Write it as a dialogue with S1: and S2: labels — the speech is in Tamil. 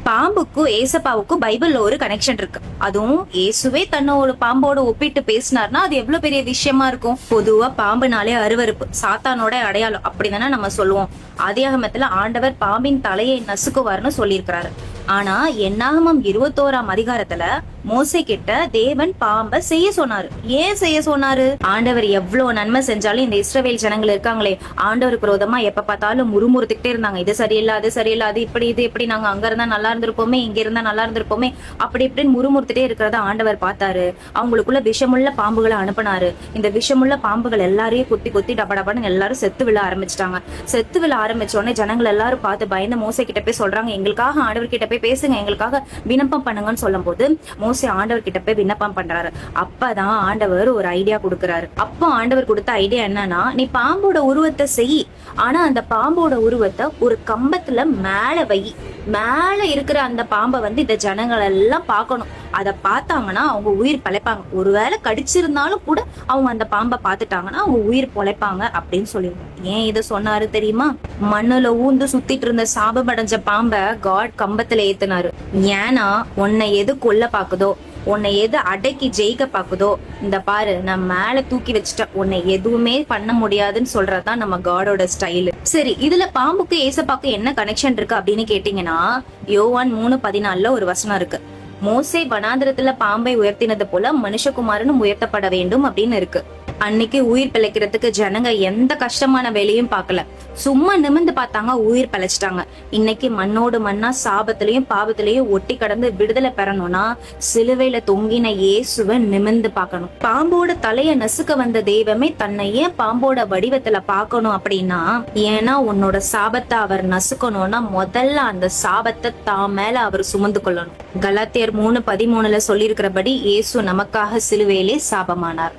S1: பாம்புக்கும் ஏசப்பாவுக்கும் பைபிள்ல ஒரு கனெக்ஷன் இருக்கு. அதுவும் இயேசுவே தன்னோட பாம்போட ஒப்பிட்டு பேசினார்னா அது எவ்வளவு பெரிய விஷயமா இருக்கும். பொதுவா பாம்புனாலே அருவருப்பு, சாத்தானோட அடையாளம் அப்படிதானே நம்ம சொல்லுவோம். ஆதியாகமத்துல ஆண்டவர் பாம்பின் தலையை நசுக்குவார்னு சொல்லியிருக்கிறாரு. ஆனா என்னாகமம் 21ஆம் அதிகாரத்துல மோசே கிட்ட தேவன் பாம்ப செய்ய சொன்னாரு. ஏன் செய்ய சொன்னாரு? ஆண்டவர் எவ்வளவு நன்மை செஞ்சாலும் இந்த இஸ்ரவேல் ஜனங்கள் இருக்காங்களே, ஆண்டவருக்கு விரோதமா எப்ப பார்த்தாலும் முறுமுறுத்துக்கிட்டே இருந்தாங்க. இது சரியில்லை, அது சரியில்லை, அது இப்படி, இது இப்படி, நாங்க அங்க இருந்தா நல்லா இருந்திருப்போமே, இங்க இருந்தா நல்லா இருந்திருப்போமே, அப்படி இப்படின்னு முறுமுறுத்துட்டே இருக்கிறத ஆண்டவர் பார்த்தாரு. அவங்களுக்குள்ள விஷமுள்ள பாம்புகளை அனுப்பினாரு. இந்த விஷமுள்ள பாம்புகள் எல்லாரையும் குத்தி குத்தி டபடபன்னு எல்லாரும் செத்து விழ ஆரம்பிச்சிட்டாங்க. செத்து விழ ஆரம்பிச்ச உடனே ஜனங்கள் எல்லாரும் பார்த்து பயந்து மோசே கிட்ட போய் சொல்றாங்க, எங்களுக்காக ஆண்டவர் கிட்ட போய் பேசுங்க, எங்களுக்காக விண்ணப்பம் பண்ணுங்கன்னு சொல்லும் போது மோசே ஆண்டவர் கிட்ட போய் விண்ணப்பம் பண்றாரு. அப்பதான் ஆண்டவர் ஒரு ஐடியா கொடுக்கறாரு. அப்போ ஆண்டவர் கொடுத்த ஐடியா என்னன்னா, நீ பாம்போட உருவத்தை செய், ஆனா அந்த பாம்போட உருவத்தை ஒரு கம்பத்துல மேல வை. மேல இருக்கிற அந்த பாம்பை இந்த ஜனங்கள் எல்லாம் பார்க்கணும். அதை பார்த்தாங்கன்னா அவங்க உயிர் பிழைப்பாங்க. ஒருவேளை கடிச்சிருந்தாலும் கூட அவங்க அந்த பாம்பை பார்த்துட்டாங்கன்னா அவங்க உயிர் பொழைப்பாங்க அப்படின்னு சொல்லிடுவாங்க. ஏன் இதை சொன்னாரு தெரியுமா? மண்ணுல ஊந்து சுத்திட்டு இருந்த சாபமடைஞ்ச பாம்பை காட் கம்பத்துல ஏத்துனாரு. ஏன்னா உன்னை எது கொல்ல பாக்குதோ, உன்னை எது அடக்கி ஜெயிக்க பாக்குதோ, இந்த பாரு நான் மேல தூக்கி வச்சுட்டேன், உன்னை எதுவுமே பண்ண முடியாதுன்னு சொல்றதுதான் நம்ம காடோட ஸ்டைலு. சரி, இதுல பாம்புக்கு ஏசப்பாக்கு என்ன கனெக்ஷன் இருக்கு அப்படின்னு கேட்டீங்கன்னா, யோவான் 3:14 ஒரு வசனம் இருக்கு. மோசே வனாந்திரத்துல பாம்பை உயர்த்தினது போல மனுஷகுமாரனும் உயர்த்தப்பட வேண்டும் அப்படின்னு இருக்கு. அன்னைக்கு உயிர் பிழைக்கிறதுக்கு ஜனங்க எந்த கஷ்டமான வேலையும் பார்க்கல, சும்மா நிமிந்து பார்த்தாங்க, உயிர் பிழைச்சிட்டாங்க. இன்னைக்கு மண்ணோடு மண்ணா சாபத்திலையும் பாவத்திலையும் ஒட்டி கடந்து விடுதலை பெறணும்னா சிலுவையில தொங்கின இயேசுவை நிமிந்து பார்க்கணும். பாம்போட தலைய நசுக்க வந்த தெய்வமே தன்னை ஏன் பாம்போட வடிவத்துல பார்க்கணும் அப்படின்னா, ஏன்னா உன்னோட சாபத்தை அவர் நசுக்கணும்னா முதல்ல அந்த சாபத்தை தான் மேல அவர் சுமந்து கொள்ளணும். கலாத்தியர் 3:13 சொல்லி இருக்கிறபடி இயேசு நமக்காக சிலுவையிலே சாபமானார்.